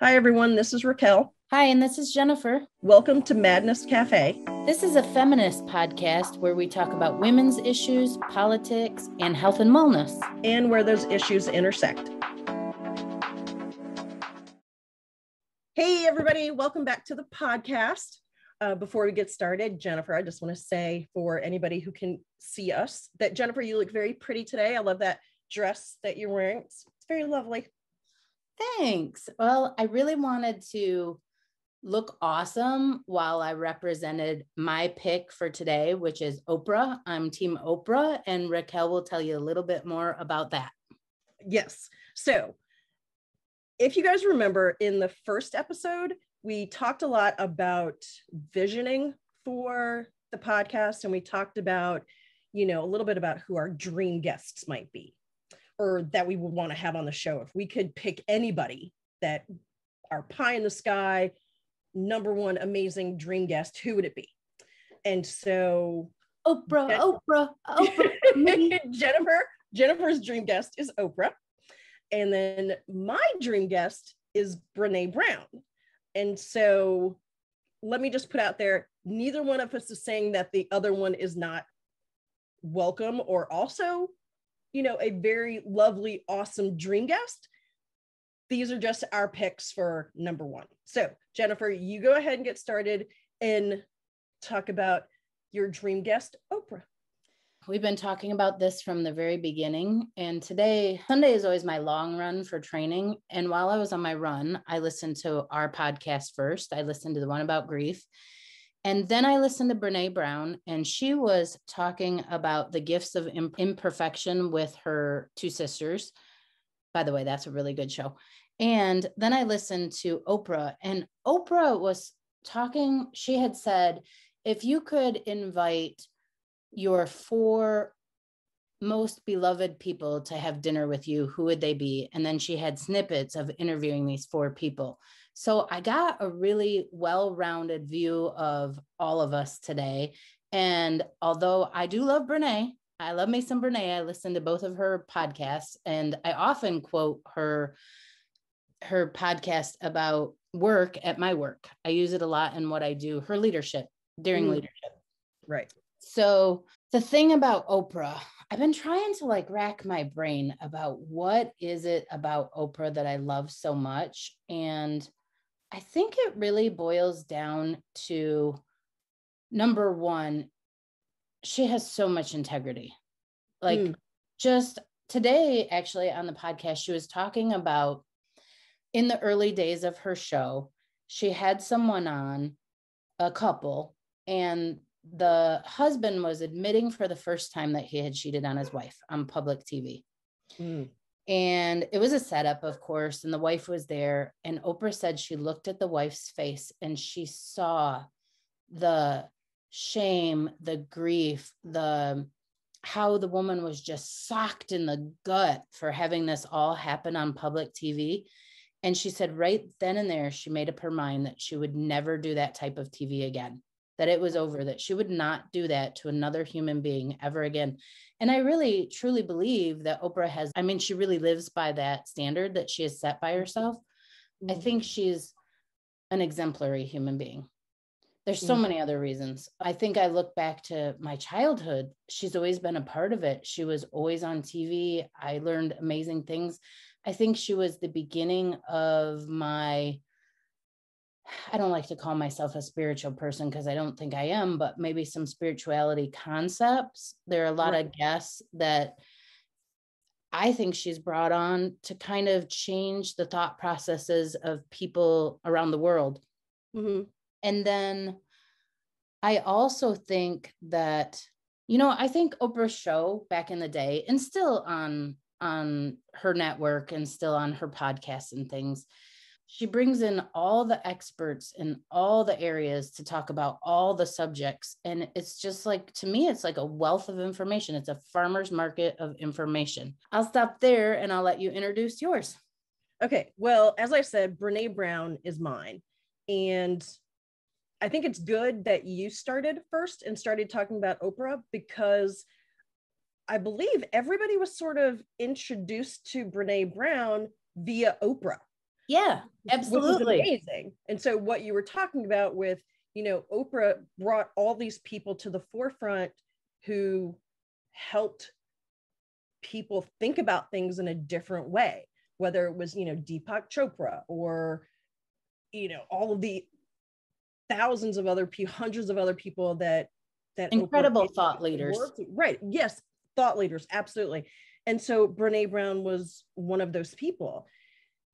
Hi, everyone. This is Raquel. Hi, and this is Jennifer. Welcome to Madness Cafe. This is a feminist podcast where we talk about women's issues, politics, and health and wellness. And where those issues intersect. Hey, everybody. Welcome back to the podcast. Before we get started, Jennifer, I just want to say for anybody who can see us that, Jennifer, you look very pretty today. I love that dress that you're wearing. It's very lovely. Thanks. Well, I really wanted to look awesome while I represented my pick for today, which is Oprah. I'm Team Oprah, and Raquel will tell you a little bit more about that. Yes. So if you guys remember in the first episode, we talked a lot about visioning for the podcast, and we talked about, a little bit about who our dream guests might be, or that we would want to have on the show. If we could pick anybody that our pie in the sky, number one amazing dream guest, who would it be? And so Oprah. Jennifer's dream guest is Oprah. And then my dream guest is Brene Brown. And so let me just put out there, neither one of us is saying that the other one is not welcome or also, a very lovely, awesome dream guest. These are just our picks for number one. So Jennifer, you go ahead and get started and talk about your dream guest, Oprah. We've been talking about this from the very beginning. And today, Sunday is always my long run for training. And while I was on my run, I listened to our podcast first. I listened to the one about grief. And then I listened to Brene Brown, and she was talking about the gifts of imperfection with her two sisters. By the way, that's a really good show. And then I listened to Oprah, and Oprah was talking. She had said, if you could invite your four most beloved people to have dinner with you, who would they be? And then she had snippets of interviewing these four people. So I got a really well-rounded view of all of us today. And although I do love Brene, I love me some Brene. I listen to both of her podcasts, and I often quote her podcast about work at my work. I use it a lot in what I do, her leadership, during leadership. Right. So the thing about Oprah, I've been trying to rack my brain about what is it about Oprah that I love so much. And I think it really boils down to, number one, she has so much integrity. Just today, actually, on the podcast, she was talking about in the early days of her show, she had someone on, a couple, and the husband was admitting for the first time that he had cheated on his wife on public TV. And it was a setup, of course, and the wife was there. And Oprah said she looked at the wife's face and she saw the shame, the grief, how the woman was just socked in the gut for having this all happen on public TV. And she said right then and there, she made up her mind that she would never do that type of TV again, that it was over, that she would not do that to another human being ever again. And I really, truly believe that Oprah she really lives by that standard that she has set by herself. I think she's an exemplary human being. There's so many other reasons. I think I look back to my childhood. She's always been a part of it. She was always on TV. I learned amazing things. I think she was the beginning of I don't like to call myself a spiritual person because I don't think I am, but maybe some spirituality concepts. There are a lot of guests that I think she's brought on to kind of change the thought processes of people around the world. And then I also think that, I think Oprah's show back in the day, and still on her network and still on her podcasts and things, she brings in all the experts in all the areas to talk about all the subjects. And it's just to me, it's like a wealth of information. It's a farmer's market of information. I'll stop there and I'll let you introduce yours. Okay. Well, as I said, Brene Brown is mine. And I think it's good that you started first and started talking about Oprah, because I believe everybody was sort of introduced to Brene Brown via Oprah. Yeah, which is absolutely. amazing. And so what you were talking about with, Oprah brought all these people to the forefront who helped people think about things in a different way, whether it was, Deepak Chopra or, all of the thousands of other people, hundreds of other people that Incredible Oprah thought leaders. right. Yes. Thought leaders. Absolutely. And so Brene Brown was one of those people.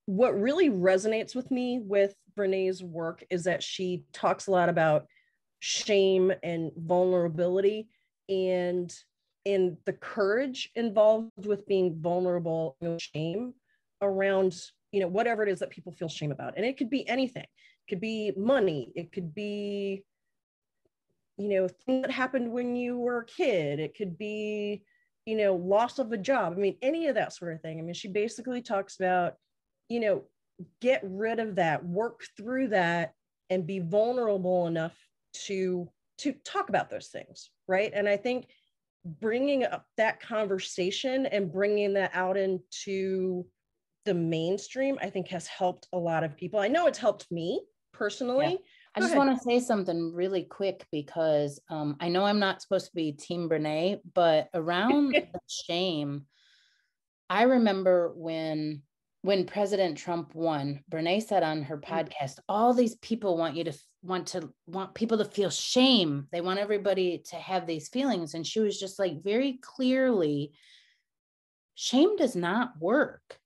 What really resonates with me with Brene's work is that she talks a lot about shame and vulnerability and the courage involved with being vulnerable and shame around, whatever it is that people feel shame about. And it could be anything. It could be money. It could be, things that happened when you were a kid. It could be, loss of a job. I mean, any of that sort of thing. I mean, she basically talks about, get rid of that, work through that, and be vulnerable enough to talk about those things, right? And I think bringing up that conversation and bringing that out into the mainstream, I think has helped a lot of people. I know it's helped me personally. Yeah. I just want to say something really quick because I know I'm not supposed to be Team Brene, but around the shame, I remember when President Trump won, Brene said on her podcast, all these people want people to feel shame. They want everybody to have these feelings. And she was just like, very clearly, shame does not work.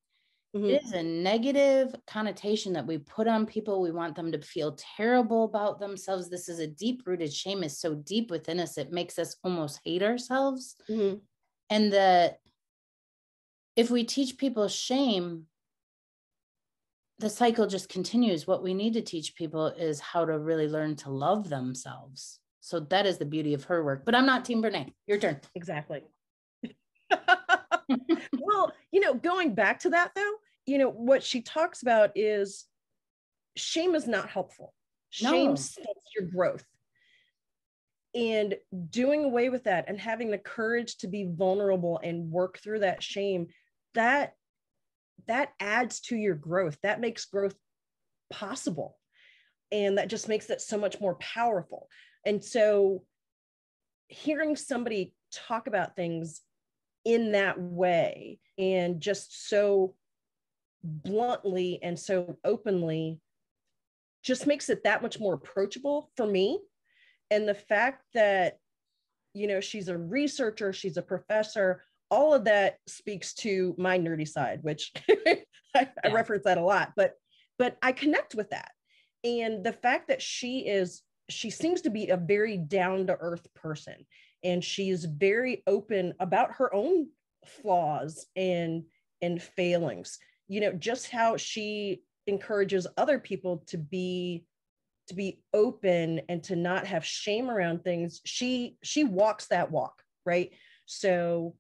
Mm-hmm. It is a negative connotation that we put on people. We want them to feel terrible about themselves. This is a deep-rooted shame is so deep within us, it makes us almost hate ourselves. Mm-hmm. And that if we teach people shame, the cycle just continues. What we need to teach people is how to really learn to love themselves. So that is the beauty of her work. But I'm not Team Brene. Your turn. Exactly. Well, going back to that though, what she talks about is shame is not helpful. Shame stunts your growth. And doing away with that and having the courage to be vulnerable and work through that shame, that adds to your growth. That makes growth possible. And that just makes it so much more powerful. And so hearing somebody talk about things in that way and just so bluntly and so openly just makes it that much more approachable for me. And the fact that, she's a researcher, she's a professor, all of that speaks to my nerdy side, which I reference that a lot, but I connect with that. And the fact that she seems to be a very down-to-earth person, and she's very open about her own flaws and failings, just how she encourages other people to be open and to not have shame around things. She walks that walk, right? So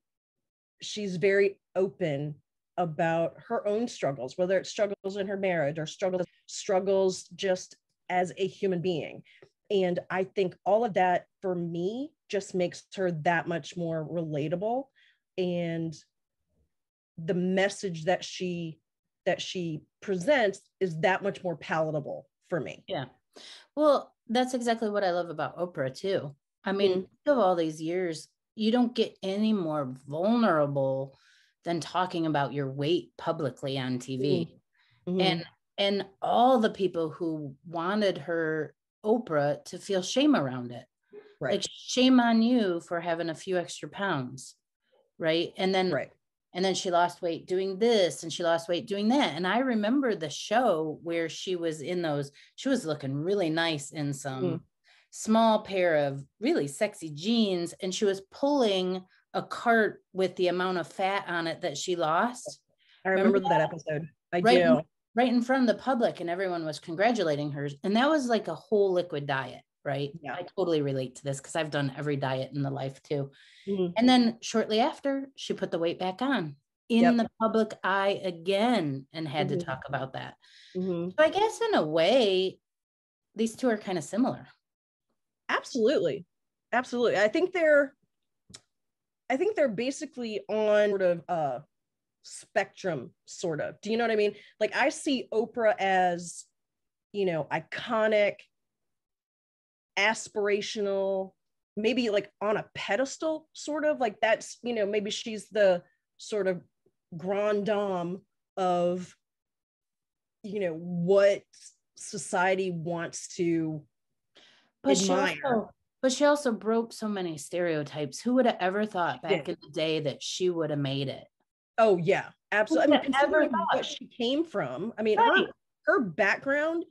she's very open about her own struggles, whether it's struggles in her marriage or struggles just as a human being. And I think all of that for me just makes her that much more relatable. And the message that she presents is that much more palatable for me. Yeah. Well, that's exactly what I love about Oprah too. I mean, of all these years, you don't get any more vulnerable than talking about your weight publicly on TV. Mm-hmm. And all the people who wanted her, Oprah, to feel shame around it. Right. Like, shame on you for having a few extra pounds. Right. And then she lost weight doing this and she lost weight doing that. And I remember the show where she was looking really nice in some small pair of really sexy jeans. And she was pulling a cart with the amount of fat on it that she lost. I remember that episode. I do. Right in front of the public, and everyone was congratulating her. And that was like a whole liquid diet, right? Yeah. I totally relate to this because I've done every diet in the life too. Mm-hmm. And then shortly after, she put the weight back on in the public eye again and had to talk about that. Mm-hmm. So I guess in a way, these two are kind of similar. Absolutely. Absolutely. I think they're basically on sort of spectrum, sort of. Do you know what I mean? Like, I see Oprah as, iconic, aspirational, maybe like on a pedestal, sort of like that's, maybe she's the sort of grande dame of, what society wants to admire. But she also broke so many stereotypes. Who would have ever thought back in the day that she would have made it? Oh yeah, absolutely. I mean, considering what she came from, I mean, right. her background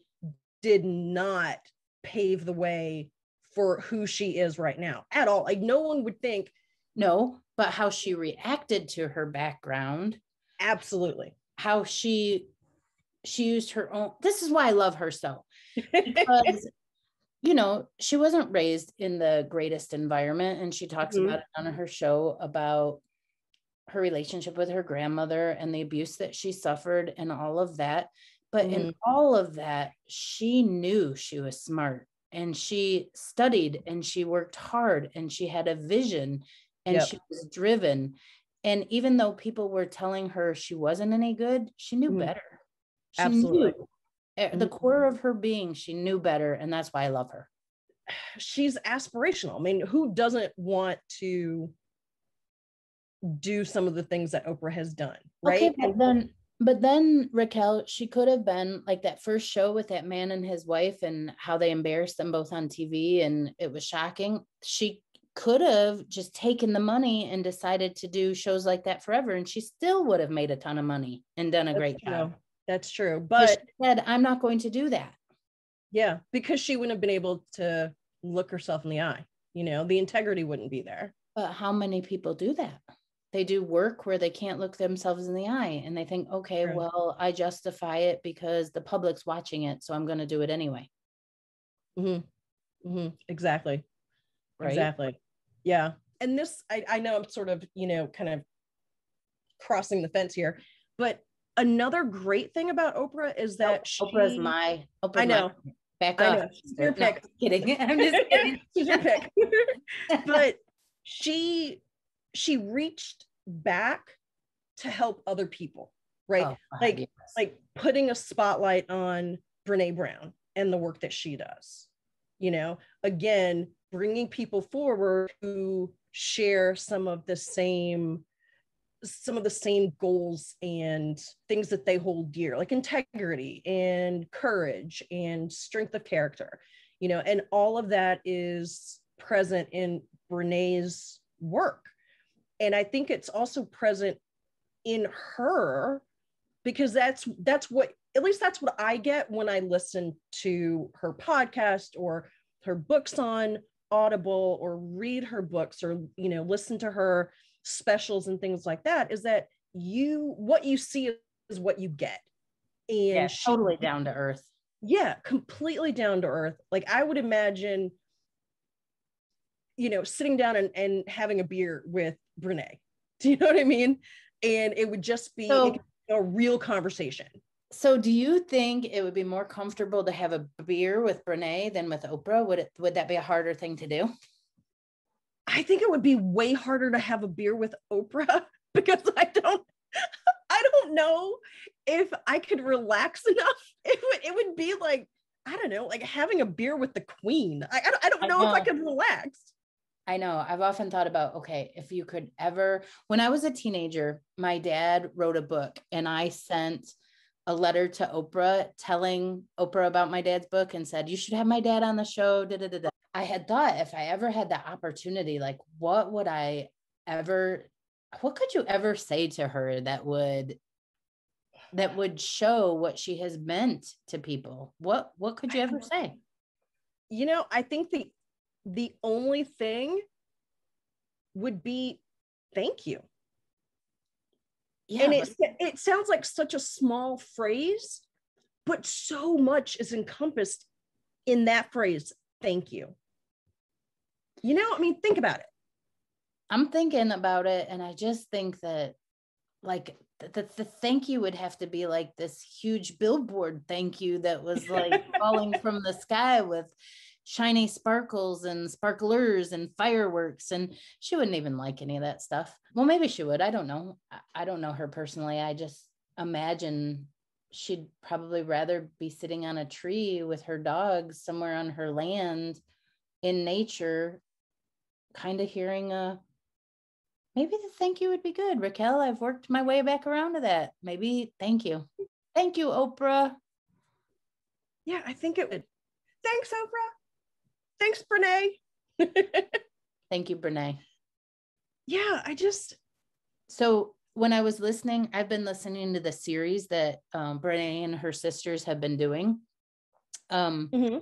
did not pave the way for who she is right now at all. Like, no one would think. No, but how she reacted to her background. Absolutely. How she used her own. This is why I love her so. Because she wasn't raised in the greatest environment, and she talks about it on her show about her relationship with her grandmother and the abuse that she suffered and all of that. But in all of that, she knew she was smart, and she studied, and she worked hard, and she had a vision, and she was driven. And even though people were telling her she wasn't any good, she knew better. She Absolutely. knew. At the core of her being, she knew better, and that's why I love her. She's aspirational. I mean, who doesn't want to do some of the things that Oprah has done, right? Okay, but then Raquel, she could have been like that first show with that man and his wife and how they embarrassed them both on TV, and it was shocking. She could have just taken the money and decided to do shows like that forever, and she still would have made a ton of money and done a great job. That's true. But she said, I'm not going to do that. Yeah, because she wouldn't have been able to look herself in the eye. The integrity wouldn't be there. But how many people do that? They do work where they can't look themselves in the eye, and they think, okay, well, I justify it because the public's watching it, so I'm going to do it anyway. Exactly. Right? Exactly. Yeah. And this, I know I'm sort of, kind of crossing the fence here, but another great thing about Oprah is that Oprah's I know. Back up. She's your pick. No, kidding. I'm just kidding. She's your pick. But she reached back to help other people, right? Like putting a spotlight on Brene Brown and the work that she does. Again, bringing people forward who share some of the same goals and things that they hold dear, like integrity and courage and strength of character, and all of that is present in Brene's work. And I think it's also present in her, because that's what, at least that's what I get when I listen to her podcast or her books on Audible or read her books or, listen to her specials and things like that, is that what you see is what you get. And totally down to earth. Yeah, completely down to earth. Like, I would imagine, sitting down and having a beer with Brene. Do you know what I mean? And it would just be a real conversation. So do you think it would be more comfortable to have a beer with Brene than with Oprah? Would that be a harder thing to do? I think it would be way harder to have a beer with Oprah because I don't know if I could relax enough. It would be like, I don't know, like having a beer with the queen. I don't know if I could relax. I know. I've often thought about, okay, if you could ever, when I was a teenager, my dad wrote a book and I sent a letter to Oprah telling Oprah about my dad's book and said, you should have my dad on the show. I had thought, if I ever had the opportunity, like, what could you ever say to her that would show what she has meant to people? What could you ever say? I think the only thing would be thank you. Yeah, and it sounds like such a small phrase, but so much is encompassed in that phrase, thank you. Think about it. I'm thinking about it, and I just think that, like, the thank you would have to be like this huge billboard thank you that was like falling from the sky with shiny sparkles and sparklers and fireworks. And she wouldn't even like any of that stuff. Well, maybe she would. I don't know. I don't know her personally. I just imagine she'd probably rather be sitting on a tree with her dogs somewhere on her land in nature, kind of hearing maybe the thank you would be good. Raquel, I've worked my way back around to that. Maybe thank you. Thank you, Oprah. Yeah, I think it would. Thanks, Oprah. Thanks, Brene. Thank you, Brene. Yeah, So when I was listening, I've been listening to the series that Brene and her sisters have been doing. And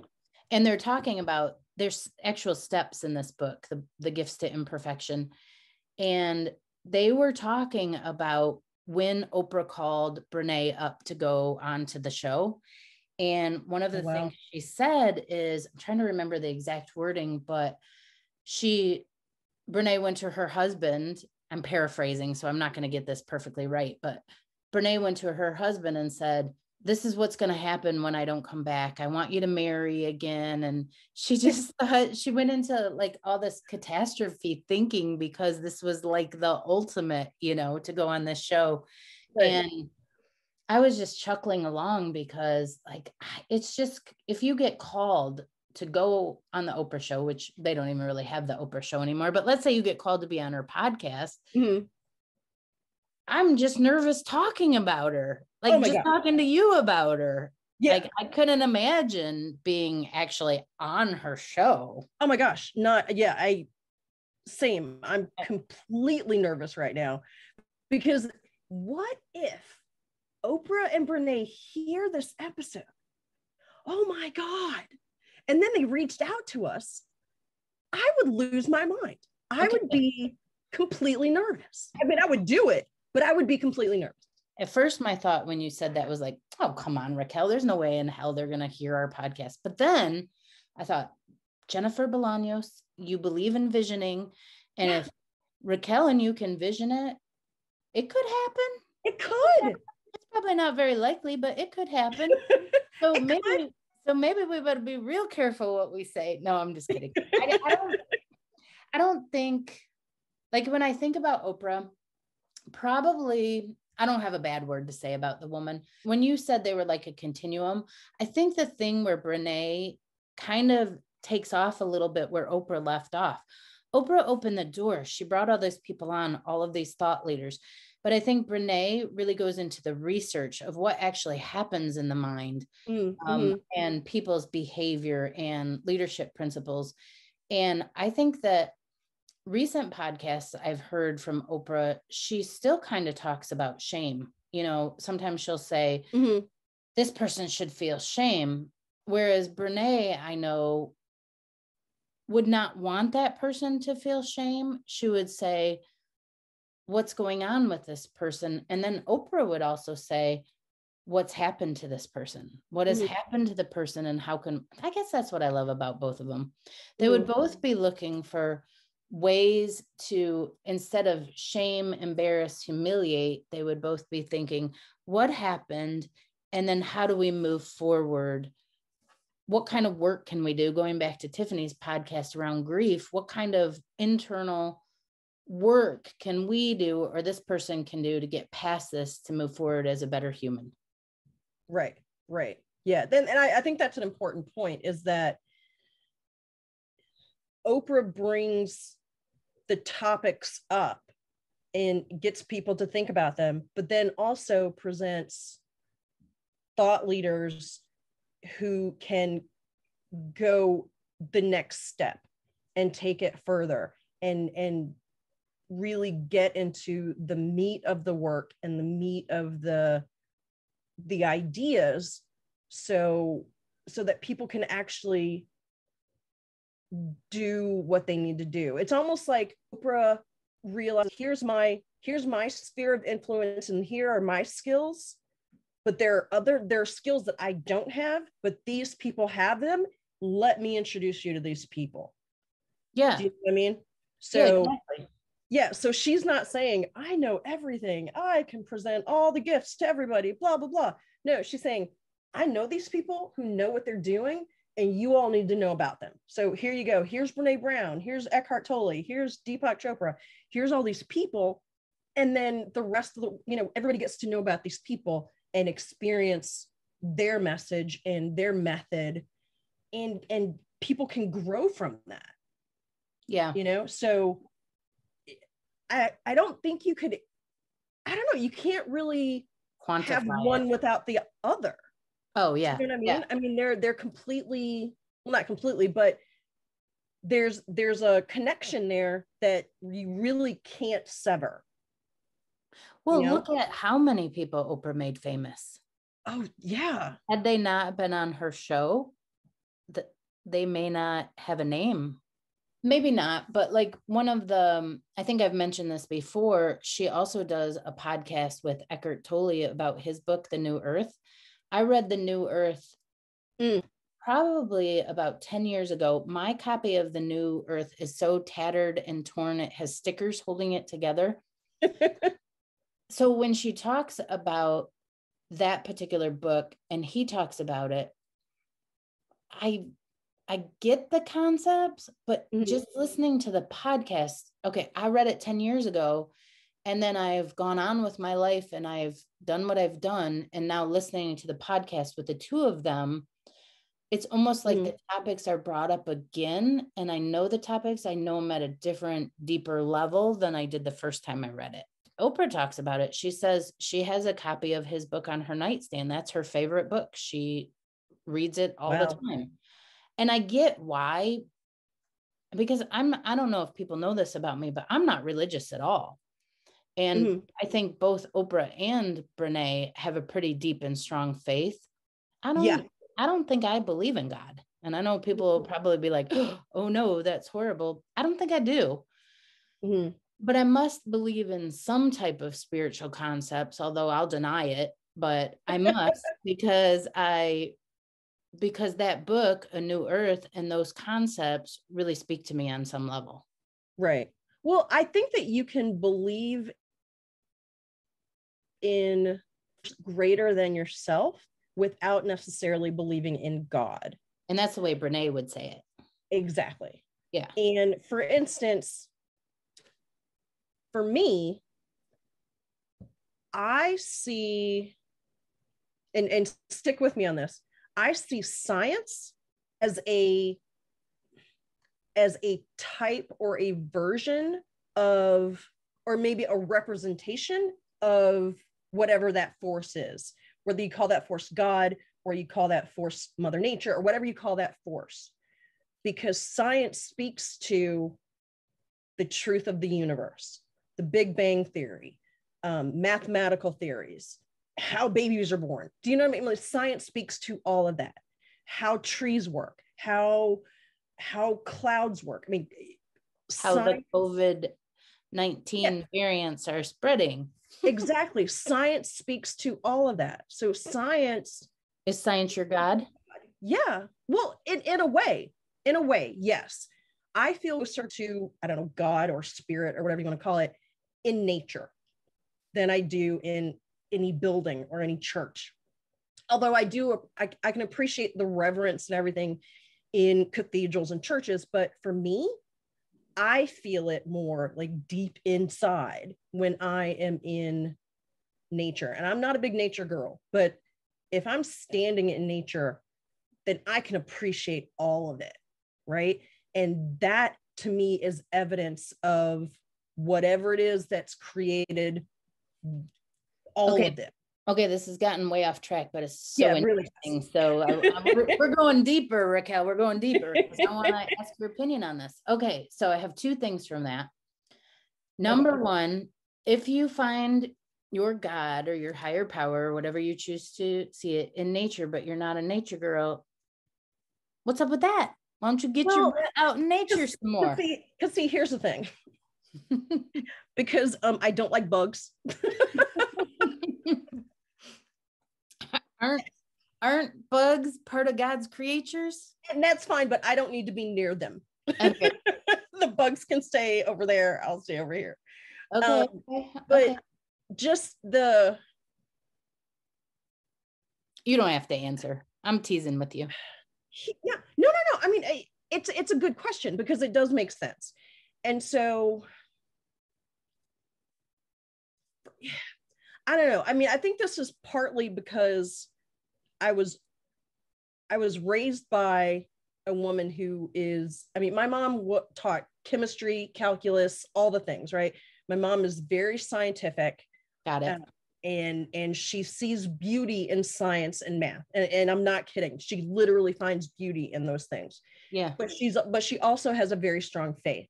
they're talking about, there's actual steps in this book, the Gifts to Imperfection. And they were talking about when Oprah called Brene up to go onto the show. And one of the things she said is, I'm trying to remember the exact wording, but Brene went to her husband. I'm paraphrasing, so I'm not going to get this perfectly right, but Brene went to her husband and said, this is what's going to happen when I don't come back. I want you to marry again. And she just thought, she went into like all this catastrophe thinking, because this was like the ultimate, to go on this show. Right. And I was just chuckling along, because like, it's just, if you get called to go on the Oprah show, which they don't even really have the Oprah show anymore, but let's say you get called to be on her podcast. I'm just nervous talking about her, like just talking to you about her. Yeah. Like I couldn't imagine being actually on her show. Oh my gosh. Same. I'm completely nervous right now, because what if Oprah and Brene hear this episode? Oh my God. And then they reached out to us. I would lose my mind. I would be completely nervous. I mean, I would do it, but I would be completely nervous. At first, my thought when you said that was like, oh, come on, Raquel, there's no way in hell they're going to hear our podcast. But then I thought, Jennifer Bolaños, you believe in visioning. And if Raquel and you can vision it, it could happen. It could. It's probably not very likely, but it could happen. So maybe we better be real careful what we say. No, I'm just kidding. I don't think, like when I think about Oprah, probably, I don't have a bad word to say about the woman. When you said they were like a continuum, I think the thing where Brene kind of takes off a little bit where Oprah left off. Oprah opened the door. She brought all these people on, all of these thought leaders. But I think Brene really goes into the research of what actually happens in the mind and people's behavior and leadership principles. And I think that recent podcasts I've heard from Oprah, she still kind of talks about shame. Sometimes she'll say, this person should feel shame. Whereas Brene, I know, would not want that person to feel shame. She would say, what's going on with this person? And then Oprah would also say, what's happened to this person? What has happened to the person? And I guess that's what I love about both of them. They would both be looking for ways to, instead of shame, embarrass, humiliate, they would both be thinking, what happened? And then how do we move forward? What kind of work can we do? Going back to Tiffany's podcast around grief, what kind of internal work can we do, or this person can do, to get past this, to move forward as a better human? Right. Yeah. And I think that's an important point, is that Oprah brings the topics up and gets people to think about them, but then also presents thought leaders who can go the next step and take it further and really get into the meat of the work and the meat of the ideas, so that people can actually do what they need to do. It's almost like Oprah realized, here's my sphere of influence and here are my skills, but there are skills that I don't have, but these people have them. Let me introduce you to these people. Yeah. Do you know what I mean? So yeah, exactly. Yeah, so she's not saying, I know everything, I can present all the gifts to everybody, blah, blah, blah. No, she's saying, I know these people who know what they're doing, and you all need to know about them. So here you go. Here's Brene Brown. Here's Eckhart Tolle. Here's Deepak Chopra. Here's all these people. And then the rest of the, everybody gets to know about these people and experience their message and their method. And people can grow from that. Yeah. So I don't think you could, I don't know, you can't really quantify have one without the other. Oh yeah. You know what I mean? Yeah. I mean, they're completely, well, not completely, but there's a connection there that you really can't sever. Well, look at how many people Oprah made famous. Oh yeah. Had they not been on her show, they may not have a name. Maybe not, but like one of the, I think I've mentioned this before, she also does a podcast with Eckhart Tolle about his book, The New Earth. I read The New Earth probably about 10 years ago. My copy of The New Earth is so tattered and torn, it has stickers holding it together. So when she talks about that particular book and he talks about it, I get the concepts, but just listening to the podcast, okay, I read it 10 years ago, and then I've gone on with my life and I've done what I've done. And now listening to the podcast with the two of them, it's almost like the topics are brought up again. And I know the topics, I know them at a different, deeper level than I did the first time I read it. Oprah talks about it. She says she has a copy of his book on her nightstand. That's her favorite book. She reads it all the time. And I get why, because I don't know if people know this about me, but I'm not religious at all. And I think both Oprah and Brene have a pretty deep and strong faith. I don't think I believe in God. And I know people will probably be like, oh no, that's horrible. I don't think I do. But I must believe in some type of spiritual concepts, although I'll deny it, but I must because that book, A New Earth, and those concepts really speak to me on some level. Right. Well, I think that you can believe in greater than yourself without necessarily believing in God. And that's the way Brene would say it. Exactly. Yeah. And for instance, for me, I see, and stick with me on this, I see science as a type or a version of, or maybe a representation of whatever that force is, whether you call that force God or you call that force Mother Nature or whatever you call that force, because science speaks to the truth of the universe, the Big Bang Theory, mathematical theories, how babies are born. Do you know what I mean? Like, science speaks to all of that, how trees work, how clouds work. I mean, how the COVID-19 variants are spreading. Exactly. Science speaks to all of that. So science. Is science your God? Yeah. Well, in a way, yes. I feel closer to, I don't know, God or spirit or whatever you want to call it, in nature than I do in any building or any church. Although I can appreciate the reverence and everything in cathedrals and churches, but for me, I feel it more like deep inside when I am in nature. And I'm not a big nature girl, but if I'm standing in nature, then I can appreciate all of it, right? And that to me is evidence of whatever it is that's created all of it. Okay, this has gotten way off track, but it's so interesting. Really. So we're going deeper, Raquel. We're going deeper. I want to ask your opinion on this. Okay, so I have two things from that. Number one, if you find your God or your higher power, or whatever you choose to see it, in nature, but you're not a nature girl, what's up with that? Why don't you get your butt out in nature some more? Because see, here's the thing. Because I don't like bugs. Aren't bugs part of God's creatures? And that's fine, but I don't need to be near them. Okay. The bugs can stay over there. I'll stay over here. Okay. But just you don't have to answer. I'm teasing with you. Yeah. I mean, it's a good question because it does make sense. And so I don't know. I mean, I think this is partly because I was raised by a woman who is, I mean, my mom taught chemistry, calculus, all the things, right? My mom is very scientific. Got it. And she sees beauty in science and math. And I'm not kidding. She literally finds beauty in those things. Yeah. But she also has a very strong faith.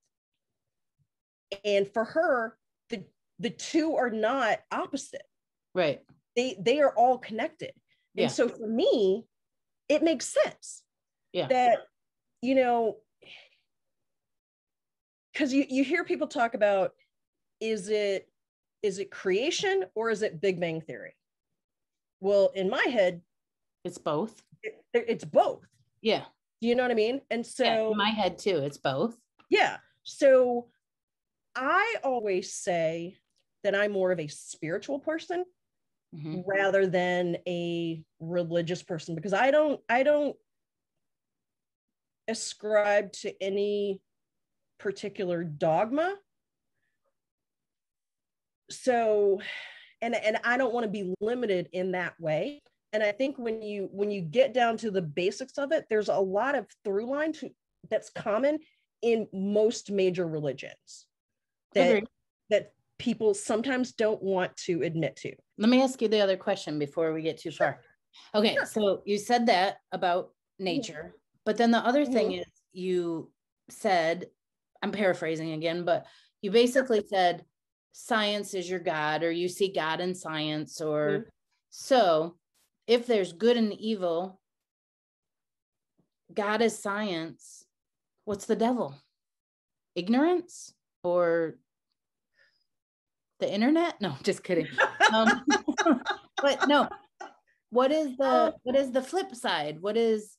And for her, the two are not opposite. Right. They are all connected. Yeah. And so for me, it makes sense. Yeah. That, you know, because you hear people talk about, is it creation or is it Big Bang Theory? Well, in my head, it's both. It's both. Yeah. You know what I mean? And so yeah, in my head too, it's both. Yeah. So I always say that I'm more of a spiritual person rather than a religious person, because I don't ascribe to any particular dogma. So, and I don't want to be limited in that way. And I think when you get down to the basics of it, there's a lot of through line that's common in most major religions that people sometimes don't want to admit to. Let me ask you the other question before we get too far. Okay, so you said that about nature, but then the other thing is you said, I'm paraphrasing again, but you basically said science is your God, or you see God in science, or so if there's good and evil, God is science, what's the devil? Ignorance or the internet? No, just kidding. But no, what is the flip side? What is,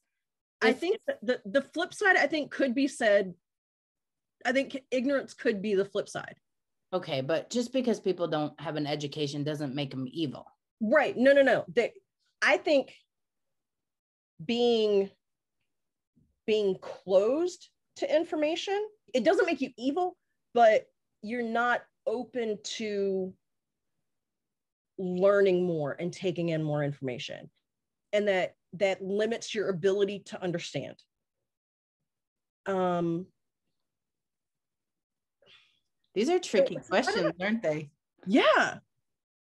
I think the flip side, I think could be said, I think ignorance could be the flip side. Okay, but just because people don't have an education doesn't make them evil. Right. No. I think being closed to information, it doesn't make you evil, but you're not open to learning more and taking in more information, and that limits your ability to understand. These are tricky questions, aren't they? Yeah.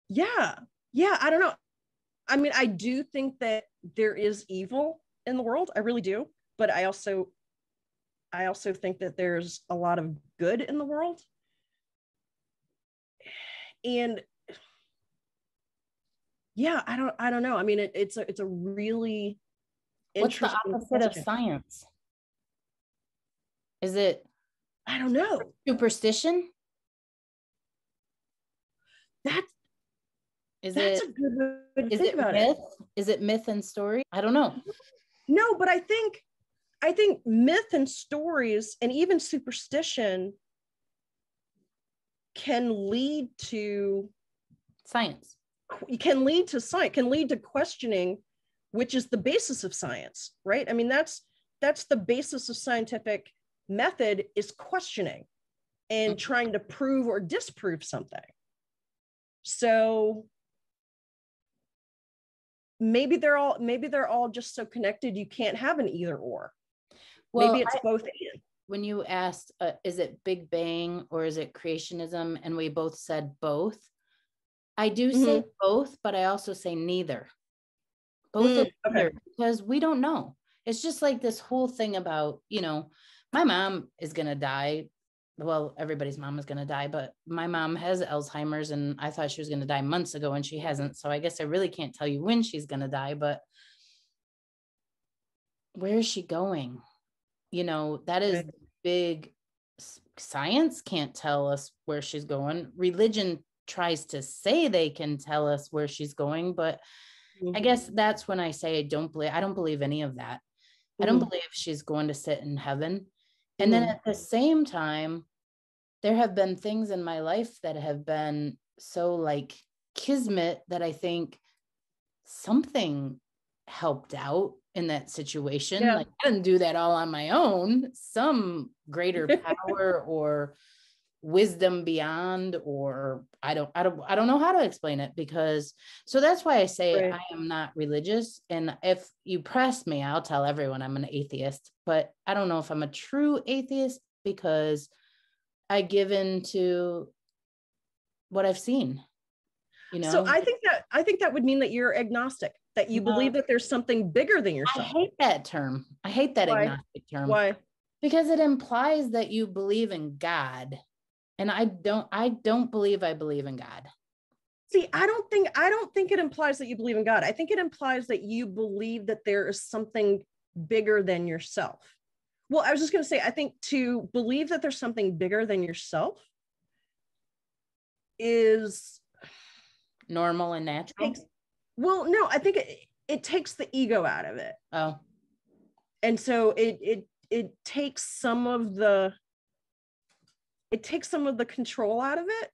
I don't know. I mean, I do think that there is evil in the world. I really do. But I also think that there's a lot of good in the world. And yeah, I don't know. I mean, it's a really interesting. What's the opposite of science? Is it, I don't know, superstition? That's a good way to think about myth? Is it myth and story? I don't know. No, but I think myth and stories and even superstition can lead to science. Can lead to questioning, which is the basis of science, right? I mean, that's the basis of scientific method, is questioning and trying to prove or disprove something. So maybe they're all just so connected you can't have an either or. Well, maybe it's both and. When you asked, is it Big Bang or is it creationism? And we both said both. I do say both, but I also say neither. Both and neither, because we don't know. It's just like this whole thing about, my mom is going to die. Well, everybody's mom is going to die, but my mom has Alzheimer's, and I thought she was going to die months ago, and she hasn't. So I guess I really can't tell you when she's going to die, but where is she going? That is big. Science can't tell us where she's going. Religion tries to say they can tell us where she's going, but I guess that's when I say I don't believe any of that. I don't believe she's going to sit in heaven. And then at the same time, there have been things in my life that have been so like kismet that I think something helped out in that situation. Yeah. Like, I didn't do that all on my own. Some greater power or wisdom beyond, or I don't know how to explain it, because so that's why I say Right. I am not religious. And if you press me, I'll tell everyone I'm an atheist, but I don't know if I'm a true atheist because I give in to what I've seen, you know. So I think that would mean that you're agnostic, that you believe that there's something bigger than I yourself. hate that term. I hate that Why? agnostic term. Why? Because it implies that you believe in God. And I don't believe I believe in God. See, I don't think it implies that you believe in God. I think it implies that you believe that there is something bigger than yourself. Well, I was just going to say, I think to believe that there's something bigger than yourself is normal and natural. Well, no, I think it takes the ego out of it. Oh. And so it takes some of the control out of it.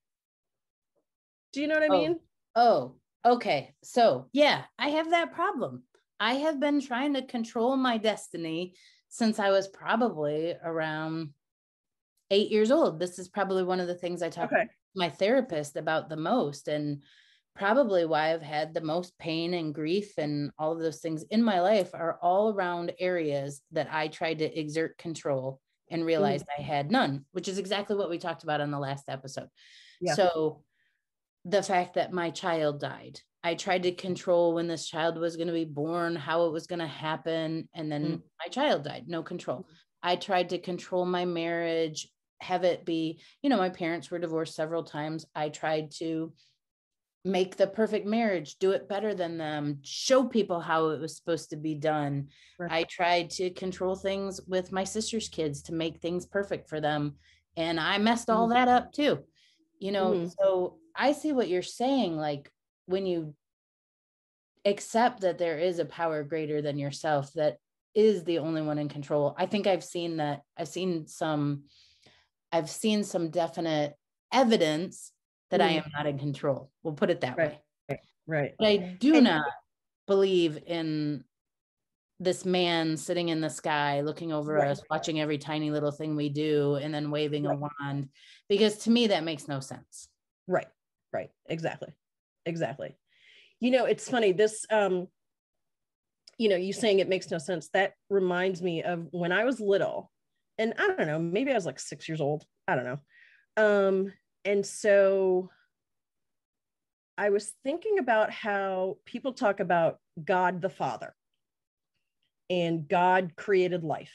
Do you know what I mean? Oh, okay. So yeah, I have that problem. I have been trying to control my destiny since I was probably around 8 years old. This is probably one of the things I talk to my therapist about the most, and probably why I've had the most pain and grief, and all of those things in my life are all around areas that I tried to exert control and realized I had none, which is exactly what we talked about on the last episode. Yeah. So the fact that my child died, I tried to control when this child was going to be born, how it was going to happen. And then my child died, no control. I tried to control my marriage, have it be, my parents were divorced several times. I tried to make the perfect marriage, do it better than them, show people how it was supposed to be done. Right. I tried to control things with my sister's kids to make things perfect for them. And I messed all that up too, so I see what you're saying. Like, when you accept that there is a power greater than yourself that is the only one in control. I think I've seen that. I've seen some definite evidence that I am not in control. We'll put it that way. Right. But I do not believe in this man sitting in the sky, looking over us, watching every tiny little thing we do, and then waving a wand, because to me, that makes no sense. Right. Exactly. It's funny, this, you saying it makes no sense. That reminds me of when I was little, and I don't know, maybe I was like 6 years old. I don't know. And so I was thinking about how people talk about God the Father and God created life.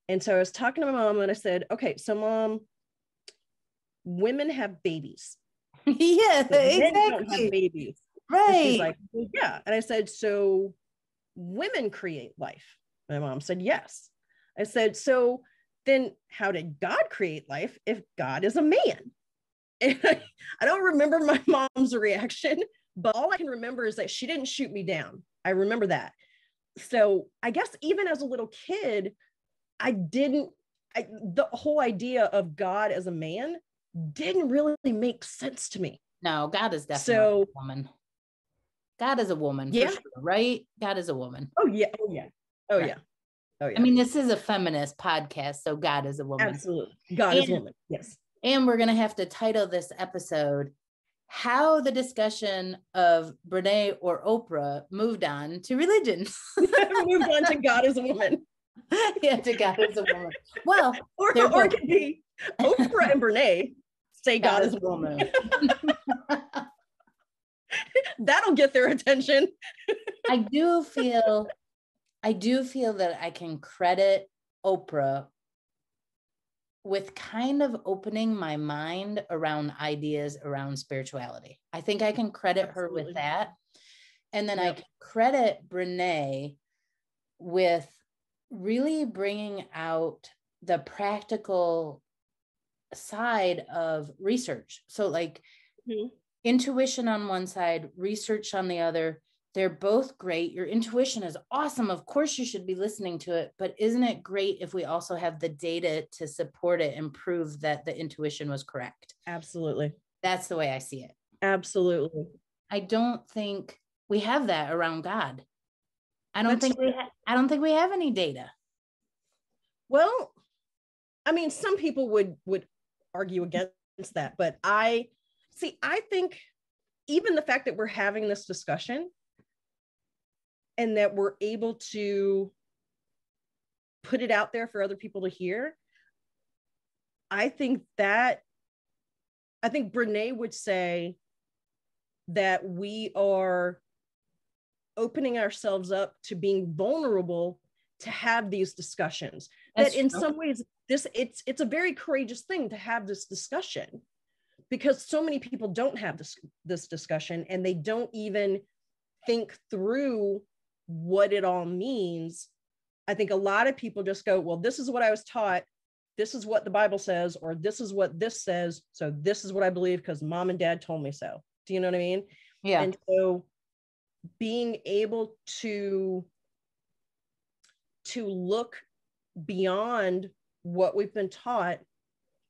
And so I was talking to my mom and I said, okay, so Mom, women have babies. Yeah, exactly. Men don't have babies. Right. And she's like, well, yeah. And I said, so women create life? My mom said, yes. I said, so then how did God create life if God is a man? And I don't remember my mom's reaction, but all I can remember is that she didn't shoot me down. I remember that. So I guess even as a little kid, the whole idea of God as a man didn't really make sense to me. No, God is definitely a woman. God is a woman, for sure, right? God is a woman. Oh yeah. I mean, this is a feminist podcast, so God is a woman. Absolutely. God is a woman. Yes. And we're going to have to title this episode, How the Discussion of Brene or Oprah Moved On to Religion. Moved on to God as a woman. Yeah, to God as a woman. Well, or it could be Oprah and Brene say God is a woman. That'll get their attention. I do feel that I can credit Oprah with kind of opening my mind around ideas around spirituality. I think I can credit her with that. And then I can credit Brene with really bringing out the practical side of research. So like intuition on one side, research on the other. They're both great. Your intuition is awesome. Of course, you should be listening to it, but isn't it great if we also have the data to support it and prove that the intuition was correct? Absolutely. That's the way I see it. Absolutely. I don't think we have that around God. I don't think we have any data. Well, I mean, some people would argue against that, but I think even the fact that we're having this discussion and that we're able to put it out there for other people to hear, I think Brene would say that we are opening ourselves up to being vulnerable to have these discussions. That's that in true. Some ways, it's a very courageous thing to have this discussion, because so many people don't have this discussion, and they don't even think through what it all means. I think a lot of people just go, well, this is what I was taught. This is what the Bible says, or this is what this says. So this is what I believe because mom and dad told me so. Do you know what I mean? Yeah. And so being able to look beyond what we've been taught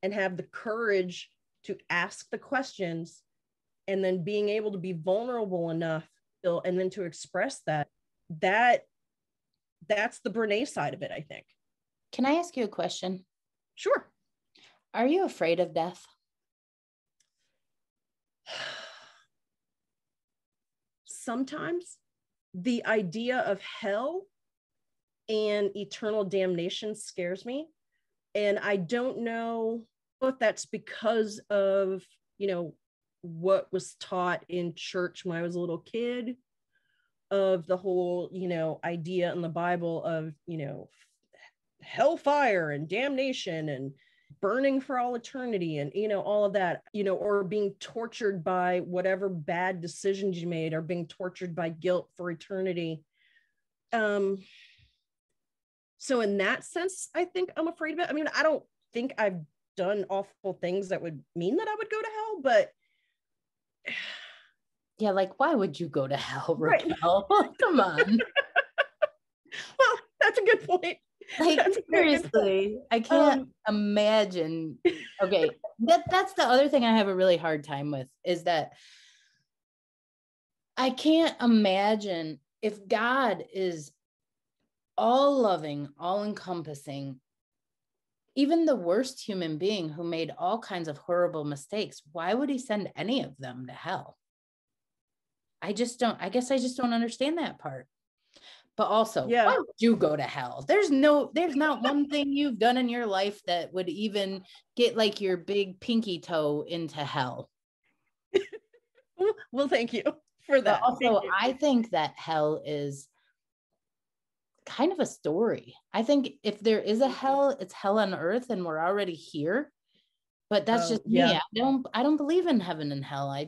and have the courage to ask the questions, and then being able to be vulnerable enough and then to express that's the Brene side of it, I think. Can I ask you a question? Sure. Are you afraid of death? Sometimes. The idea of hell and eternal damnation scares me. And I don't know if that's because of, what was taught in church when I was a little kid, of the whole, idea in the Bible of, hellfire and damnation and burning for all eternity and, all of that, or being tortured by whatever bad decisions you made, or being tortured by guilt for eternity. So in that sense, I think I'm afraid of it. I mean, I don't think I've done awful things that would mean that I would go to hell, but yeah, like, why would you go to hell, Raquel? Right. Come on. Well, that's a good point. Like, seriously, I can't imagine. Okay, that's the other thing I have a really hard time with, is that I can't imagine, if God is all loving, all encompassing, even the worst human being who made all kinds of horrible mistakes, why would he send any of them to hell? I guess I just don't understand that part. But also, why would you go to hell? There's not one thing you've done in your life that would even get like your big pinky toe into hell. Well, thank you for that. But also, I think that hell is kind of a story. I think if there is a hell, it's hell on earth, and we're already here. But that's just me. I don't believe in heaven and hell. I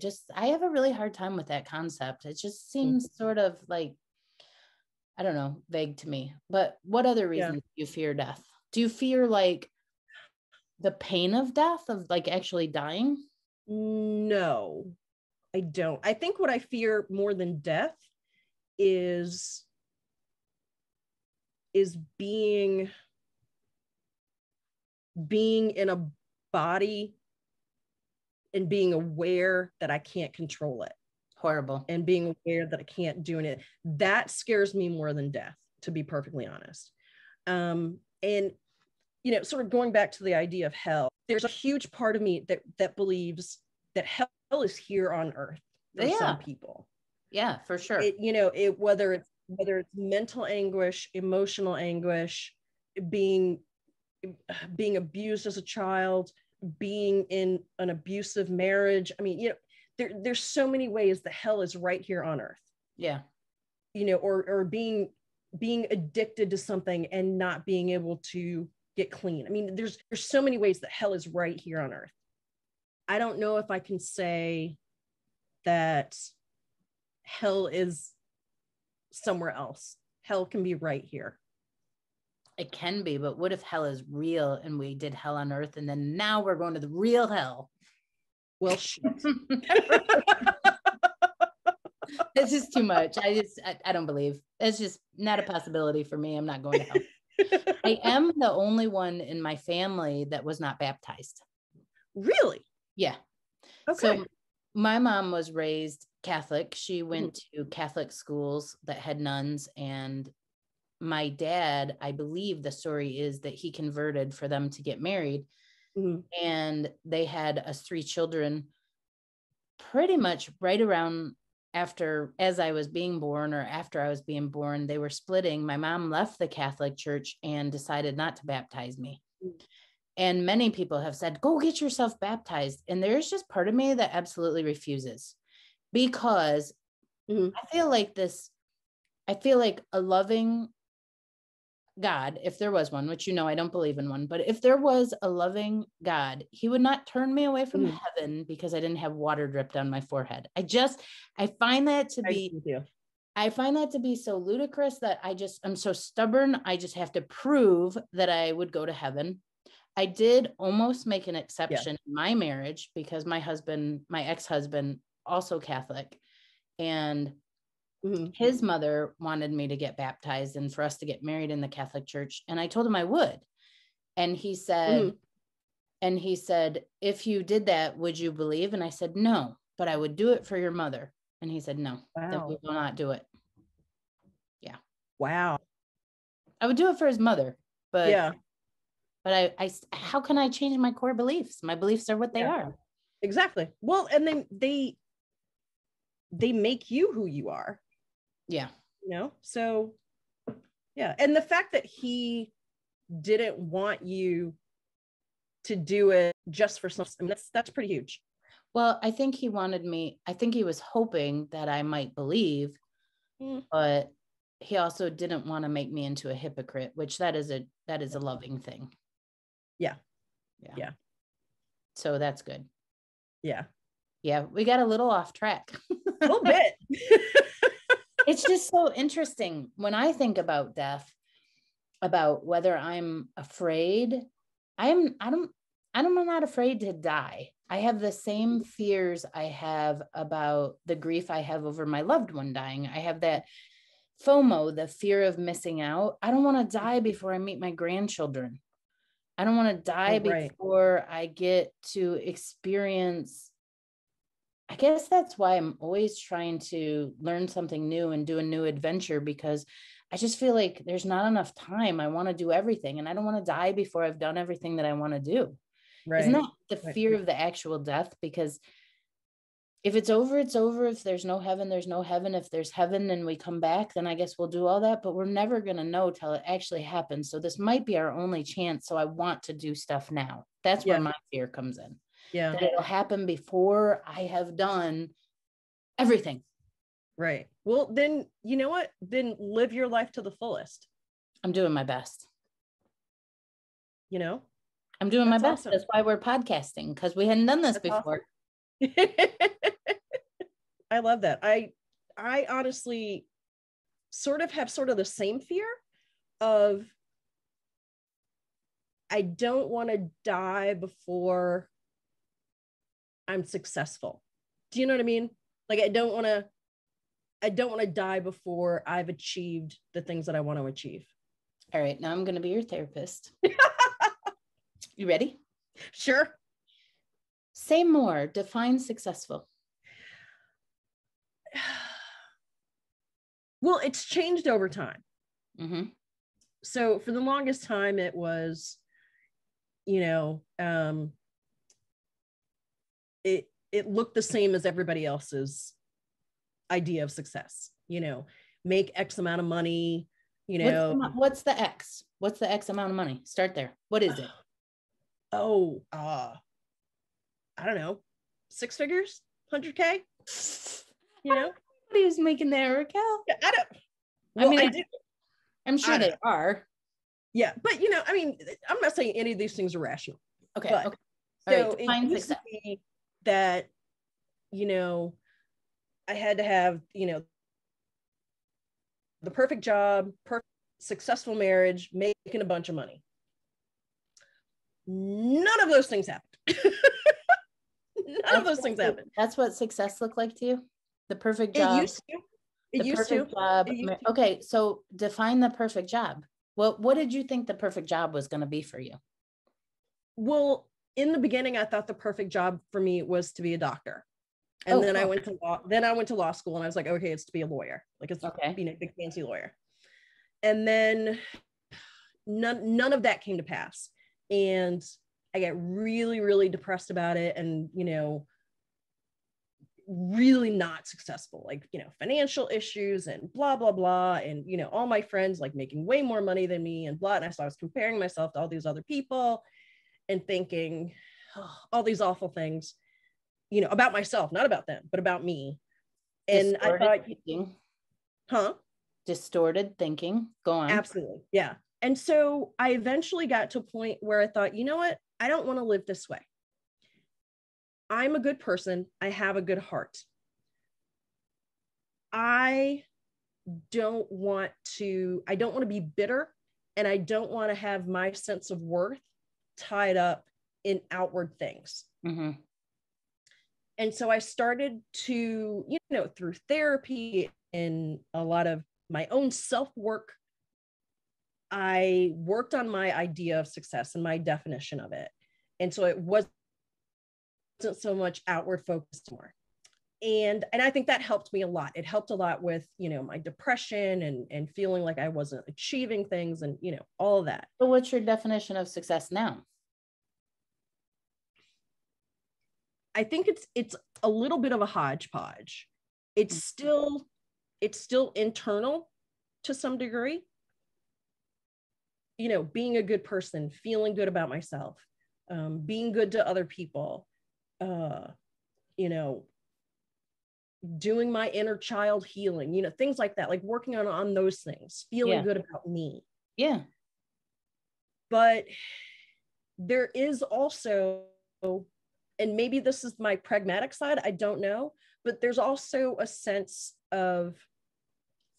have a really hard time with that concept. It just seems sort of like, I don't know, vague to me. But what other reasons do you fear death? Do you fear like the pain of death, of like actually dying? No, I don't. I think what I fear more than death is being in a body and being aware that I can't control it. Horrible. And being aware that I can't do it. That scares me more than death, to be perfectly honest. And, sort of going back to the idea of hell, there's a huge part of me that believes that hell is here on earth for some people. Yeah, for sure. Whether it's mental anguish, emotional anguish, being abused as a child, being in an abusive marriage. I mean, there's so many ways that hell is right here on earth. Yeah. Or being addicted to something and not being able to get clean. I mean, there's so many ways that hell is right here on earth. I don't know if I can say that hell is somewhere else. Hell can be right here. It can be, but what if hell is real and we did hell on earth and then now we're going to the real hell? Well, shit. This is too much. I don't believe. It's just not a possibility for me. I'm not going to hell. I am the only one in my family that was not baptized. Really? Yeah. Okay. So my mom was raised Catholic. She went to Catholic schools that had nuns, and my dad, I believe the story is that he converted for them to get married, and they had us 3 children pretty much right around after, as I was being born or after I was being born. They were splitting. My mom left the Catholic Church and decided not to baptize me. And many people have said, go get yourself baptized. And there's just part of me that absolutely refuses, because I feel like a loving God, if there was one, which, I don't believe in one, but if there was a loving God, he would not turn me away from heaven because I didn't have water dripped on my forehead. I find that to be so ludicrous that I'm so stubborn. I just have to prove that I would go to heaven. I did almost make an exception in my marriage because my ex-husband, also Catholic, and his mother wanted me to get baptized and for us to get married in the Catholic Church. And I told him I would. And he said, if you did that, would you believe? And I said, no, but I would do it for your mother. And he said, no, that we will not do it. Yeah. Wow. I would do it for his mother, but I how can I change my core beliefs? My beliefs are what they are. Exactly. Well, and they make you who you are. Yeah. So yeah. And the fact that he didn't want you to do it just for something, that's pretty huge. Well, I think he was hoping that I might believe, but he also didn't want to make me into a hypocrite, which that is a loving thing. Yeah. So that's good. Yeah. We got a little off track. A little bit. It's just so interesting when I think about death, about whether I'm afraid. I'm not afraid to die. I have the same fears I have about the grief I have over my loved one dying. I have that FOMO, the fear of missing out. I don't want to die before I meet my grandchildren. I don't want to die before I get to experience. I guess that's why I'm always trying to learn something new and do a new adventure, because I just feel like there's not enough time. I want to do everything, and I don't want to die before I've done everything that I want to do. Right. Isn't that the fear of the actual death? Because if it's over, it's over. If there's no heaven, there's no heaven. If there's heaven and we come back, then I guess we'll do all that, but we're never going to know till it actually happens. So this might be our only chance. So I want to do stuff now. That's where my fear comes in. Yeah. That it'll happen before I have done everything. Right. Well, then, you know what? Then live your life to the fullest. I'm doing my best. I'm doing my best. Awesome. That's why we're podcasting, because we hadn't done this before. Awesome. I love that. I honestly have the same fear of, I don't want to die before I'm successful. Do you know what I mean? Like, I don't want to die before I've achieved the things that I want to achieve. All right. Now I'm going to be your therapist. You ready? Sure. Say more. Define successful. Well, it's changed over time. So for the longest time, it was, it looked the same as everybody else's idea of success. Make X amount of money. What's the X? What's the X amount of money? Start there. What is it? I don't know, 6 figures, 100K. Nobody's making that, Raquel. Yeah, I don't. Well, I do. I'm sure they are. Yeah, but I'm not saying any of these things are rational. Okay. But, okay. So it used to be that, I had to have, the perfect job, successful marriage, making a bunch of money. None of those things happened. None of those things happened. That's what success looked like to you? The perfect job? It used to. Job. Okay, so define the perfect job. What did you think the perfect job was going to be for you? Well, in the beginning, I thought the perfect job for me was to be a doctor. And then cool. I went to law school, and I was like, okay, it's to be a lawyer. Like, it's Okay. being a big fancy lawyer. And then none of that came to pass. And I got really, really depressed about it, and, really not successful, like, financial issues and blah, blah, blah. And, all my friends like making way more money than me and blah. And so I was comparing myself to all these other people and thinking all these awful things, about myself, not about them, but about me. And Distorted I thought, thinking. huh? Distorted thinking. Go on. Absolutely. Yeah. And so I eventually got to a point where I thought, you know what? I don't want to live this way. I'm a good person. I have a good heart. I don't want to be bitter, and I don't want to have my sense of worth tied up in outward things. Mm-hmm. And so I started to, through therapy and a lot of my own self-work, I worked on my idea of success and my definition of it. And so it wasn't so much outward focused more. And I think that helped me a lot. It helped a lot with, my depression and feeling like I wasn't achieving things and, all of that. So what's your definition of success now? I think it's a little bit of a hodgepodge. It's still internal to some degree. Being a good person, feeling good about myself, being good to other people, doing my inner child healing, things like that, like working on those things, feeling good about me. Yeah. But there is also, and maybe this is my pragmatic side, I don't know, but there's also a sense of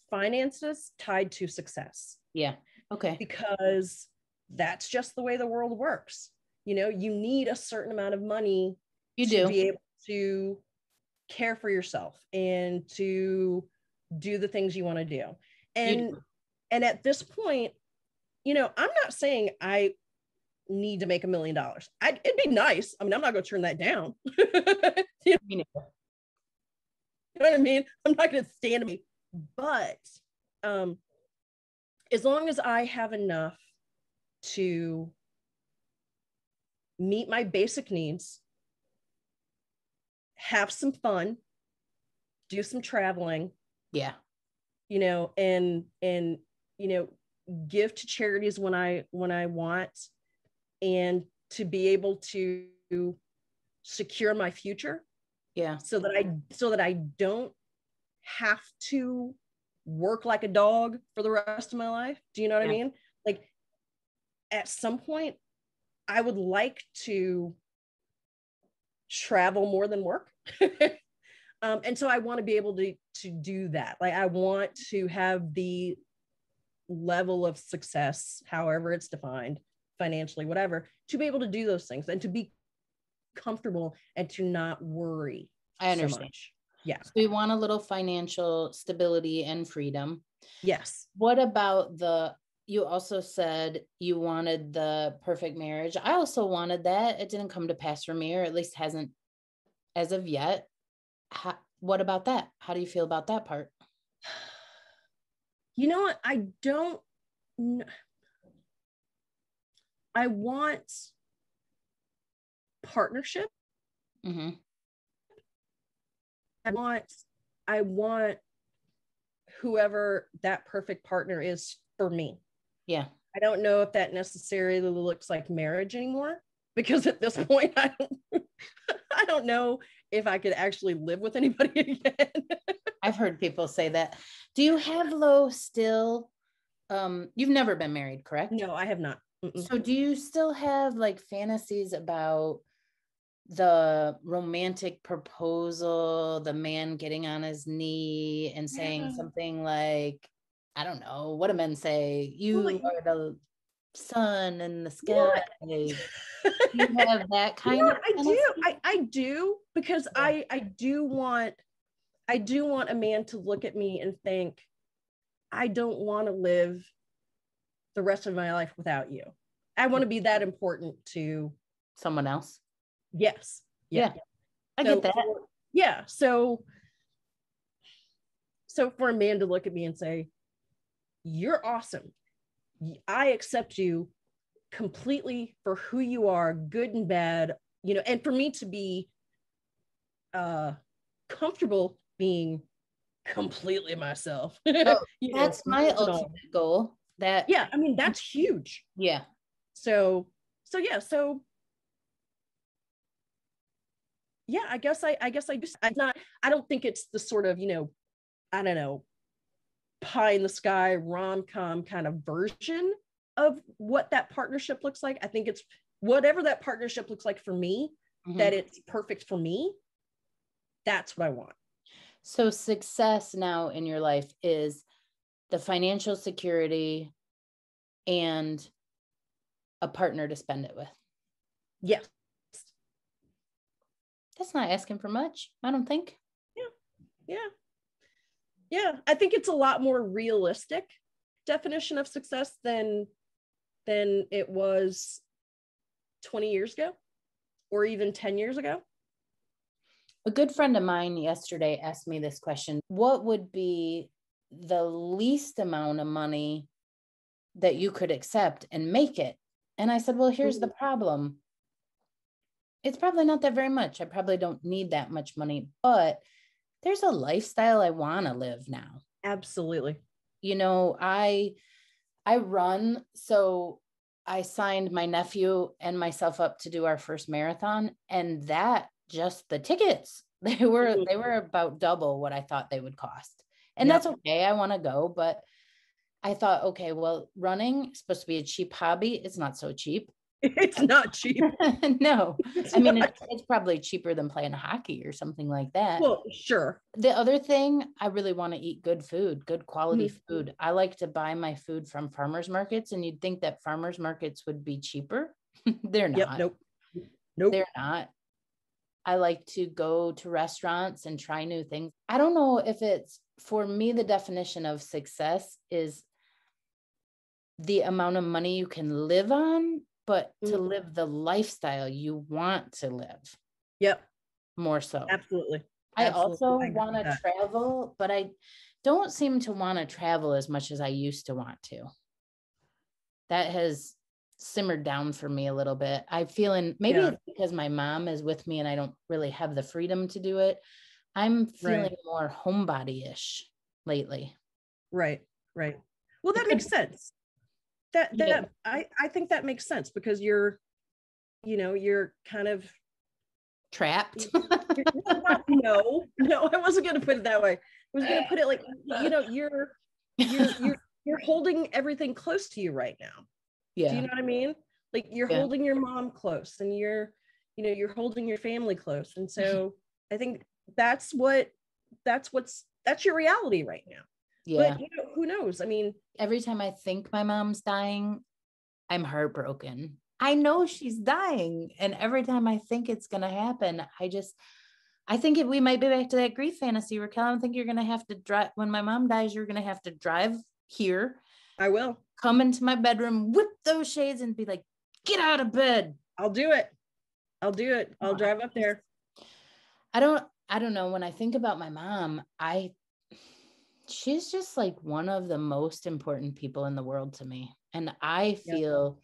finances tied to success. Yeah. Okay. Because that's just the way the world works. You need a certain amount of money to be able to care for yourself and to do the things you want to do. And at this point, I'm not saying I need to make $1 million. It'd be nice. I mean, I'm not going to turn that down. You know what I mean? I'm not going to stand me, but as long as I have enough to meet my basic needs, have some fun, do some traveling, yeah, and give to charities when I want, and to be able to secure my future, so that I don't have to work like a dog for the rest of my life. Do you know what I mean? Like, at some point I would like to travel more than work. And so I want to be able to do that. Like, I want to have the level of success, however it's defined, financially, whatever, to be able to do those things and to be comfortable and to not worry. I understand. So much. Yeah. So we want a little financial stability and freedom. Yes. What about you also said you wanted the perfect marriage. I also wanted that. It didn't come to pass for me, or at least hasn't as of yet. What about that? How do you feel about that part? You know what? I want partnership. Mm-hmm. I want whoever that perfect partner is for me. Yeah. I don't know if that necessarily looks like marriage anymore, because at this point, I don't know if I could actually live with anybody again. I've heard people say that. Do you have still, you've never been married, correct? No, I have not. Mm-mm. So do you still have like fantasies about the romantic proposal, the man getting on his knee and saying something like, I don't know, what do men say? You are the sun in the sky. You have that kind of I do, because I do want a man to look at me and think, I don't want to live the rest of my life without you. I want to be that important to someone else. Yes. Yeah. I get that. yeah. So for a man to look at me and say, you're awesome. I accept you completely for who you are, good and bad, and for me to be comfortable being completely myself. Oh, that's my ultimate goal. Yeah, I mean, that's huge. Yeah. So yeah, yeah, I guess I do. I don't think it's the sort of, I don't know, pie in the sky rom-com kind of version of what that partnership looks like. I think it's whatever that partnership looks like for me, that it's perfect for me. That's what I want. So success now in your life is the financial security and a partner to spend it with. Yes. That's not asking for much, I don't think. Yeah. I think it's a lot more realistic definition of success than it was 20 years ago or even 10 years ago. A good friend of mine yesterday asked me this question: what would be the least amount of money that you could accept and make it? And I said, well, here's the problem. It's probably not that very much. I probably don't need that much money, but there's a lifestyle I want to live now. Absolutely. I run, so I signed my nephew and myself up to do our first marathon, and that just the tickets, they were about double what I thought they would cost. And that's okay. I want to go, but I thought, okay, well, running is supposed to be a cheap hobby. It's not so cheap. It's not cheap. No, it's probably cheaper than playing hockey or something like that. Well, sure. The other thing, I really want to eat good food, good quality food. I like to buy my food from farmers markets, and you'd think that farmers markets would be cheaper. They're not. Nope. They're not. I like to go to restaurants and try new things. I don't know if it's, for me, the definition of success is the amount of money you can live on, but to live the lifestyle you want to live. Yep. More so. Absolutely. I also want to travel, but I don't seem to want to travel as much as I used to want to. That has simmered down for me a little bit. I feel maybe it's because my mom is with me and I don't really have the freedom to do it. I'm feeling more homebody-ish lately. Right. Well, that makes sense. I think that makes sense because you're kind of trapped. No, I wasn't going to put it that way. I was going to put it like, you're holding everything close to you right now. Yeah. Do you know what I mean? Like you're holding your mom close, and you're holding your family close. And so I think that's your reality right now. Yeah. But who knows? I mean, every time I think my mom's dying, I'm heartbroken. I know she's dying. And every time I think it's going to happen, I think we might be back to that grief fantasy, Raquel. I don't think you're going to have to drive. When my mom dies, you're going to have to drive here. I will. Come into my bedroom, whip those shades and be like, get out of bed. I'll do it. I'll drive up there. I don't know. When I think about my mom, she's just like one of the most important people in the world to me. And I feel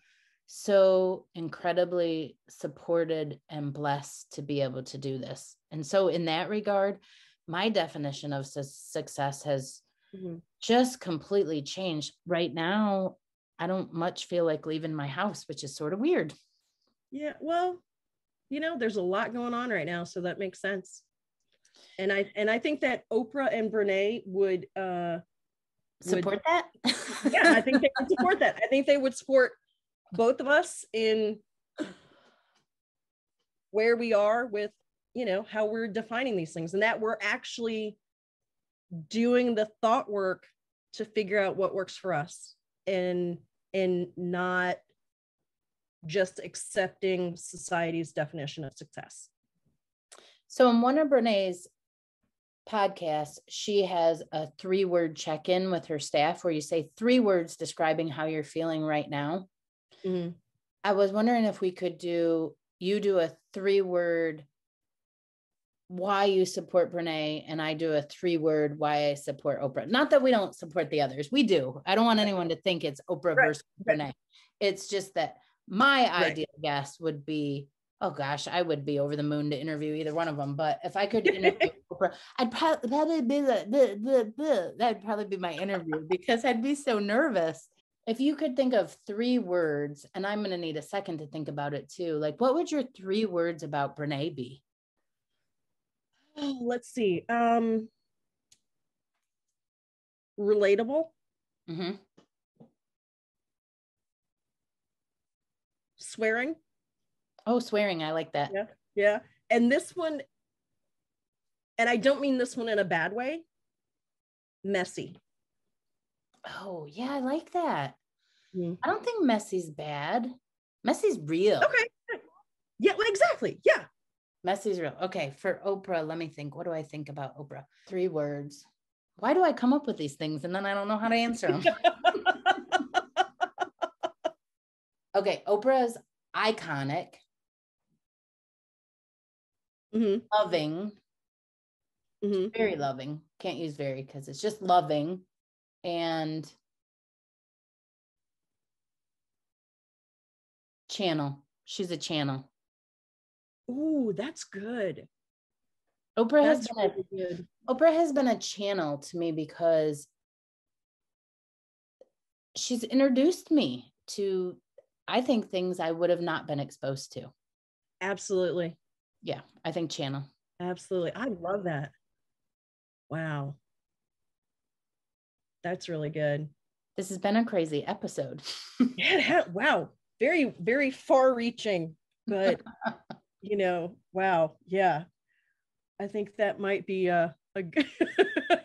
so incredibly supported and blessed to be able to do this. And so in that regard, my definition of success has just completely changed. Right now, I don't much feel like leaving my house, which is sort of weird. Yeah, well, there's a lot going on right now, so that makes sense. And I think that Oprah and Brene would support that. Yeah, I think they would support that. I think they would support both of us in where we are with, how we're defining these things, and that we're actually doing the thought work to figure out what works for us, and not just accepting society's definition of success. So in one of Brene's podcasts, she has a 3-word check-in with her staff where you say 3 words describing how you're feeling right now. I was wondering if we could do a 3-word why you support Brene, and I do a 3-word why I support Oprah. Not that we don't support the others. We do. I don't want anyone to think it's Oprah versus Brene. It's just that my ideal guest would be, oh gosh, I would be over the moon to interview either one of them. But if I could interview Oprah, I'd probably be that'd probably be my interview, because I'd be so nervous. If you could think of 3 words, and I'm going to need a second to think about it too, like what would your 3 words about Brene be? Oh, let's see. Relatable. Mm-hmm. Swearing. Oh, swearing. I like that. Yeah. Yeah. And this one, and I don't mean this one in a bad way, messy. Oh, yeah. I like that. Mm. I don't think messy's bad. Messy's real. Okay. Yeah, exactly. Yeah. Messy's real. Okay. For Oprah, let me think. What do I think about Oprah? 3 words. Why do I come up with these things and then I don't know how to answer them? Okay. Oprah is iconic. Mm-hmm. Loving. Mm-hmm. Very loving. Can't use very because it's just loving. And channel. She's a channel. Ooh, that's good. Oprah has been a channel to me because she's introduced me to, I think, things I would have not been exposed to. Absolutely. Yeah, I think channel. Absolutely. I love that. Wow. That's really good. This has been a crazy episode. Wow. Very, very far reaching, but wow. Yeah. I think that might be a good,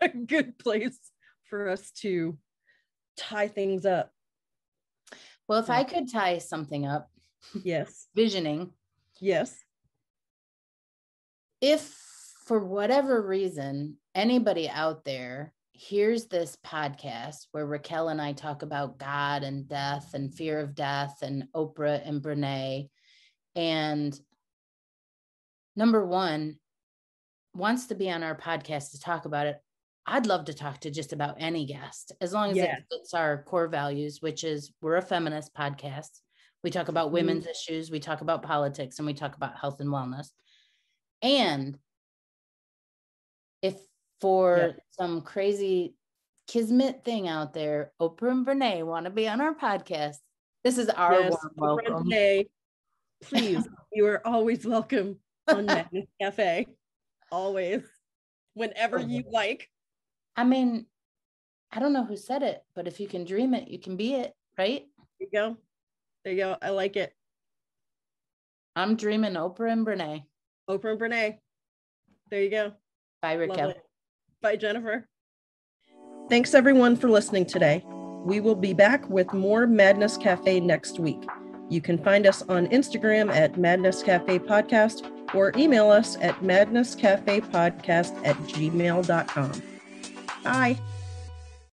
a good place for us to tie things up. Well, if I could tie something up. Yes. Visioning. Yes. If for whatever reason, anybody out there hears this podcast where Raquel and I talk about God and death and fear of death and Oprah and Brene, and number one, wants to be on our podcast to talk about it, I'd love to talk to just about any guest, as long as it fits our core values, which is we're a feminist podcast. We talk about women's issues, we talk about politics, and we talk about health and wellness. And if for some crazy kismet thing out there, Oprah and Brene want to be on our podcast, this is our warm welcome. Brene, please, you are always welcome on Madness Cafe. Always, whenever you like. I mean, I don't know who said it, but if you can dream it, you can be it, right? There you go. There you go. I like it. I'm dreaming Oprah and Brene. Oprah and Brene. There you go. Bye, Raquel. Bye, Jennifer. Thanks, everyone, for listening today. We will be back with more Madness Cafe next week. You can find us on Instagram at Madness Cafe Podcast or email us at madnesscafepodcast@gmail.com. Bye.